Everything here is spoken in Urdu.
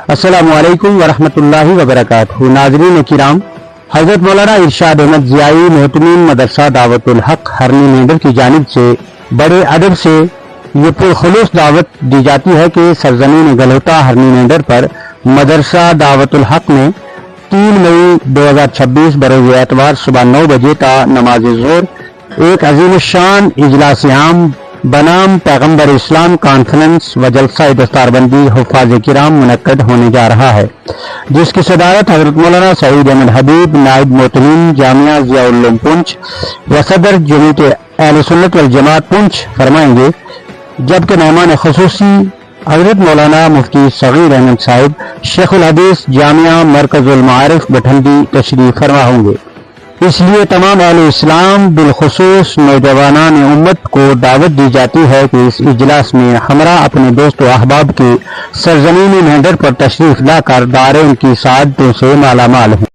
السلام علیکم ورحمۃ اللہ وبرکاتہ۔ ناظرین کرام، حضرت مولانا ارشاد احمد ضیائی محتمین مدرسہ دعوت الحق ہرنی مینڈر کی جانب سے بڑے ادب سے یہ پرخلوص دعوت دی جاتی ہے کہ سرزمین گلہوتا ہرنی مینڈر پر مدرسہ دعوت الحق نے 3 مئی 2026 بروز اتوار صبح 9 بجے تا نماز ظہر ایک عظیم الشان اجلاس عام بنام پیغمبر اسلام کانفرنس و جلسہ دستار بندی حفاظ کرام منعقد ہونے جا رہا ہے، جس کی صدارت حضرت مولانا سعید احمد حبیب نائب محتمین جامعہ ضیاء العلوم پونچھ و صدر جمعیت اہل سنت والجماعت پونچھ فرمائیں گے، جبکہ مہمان خصوصی حضرت مولانا مفتی صغیر احمد صاحب شیخ الحدیث جامعہ مرکز المعارف بٹھنڈی تشریف فرما ہوں گے۔ اس لیے تمام اہل اسلام بالخصوص نوجوانان امت کو دعوت دی جاتی ہے کہ اس اجلاس میں ہمراہ اپنے دوست و احباب کے سرزمین مینڈر پر تشریف لا کر دارین کی سعادتوں سے مالا مال ہوں۔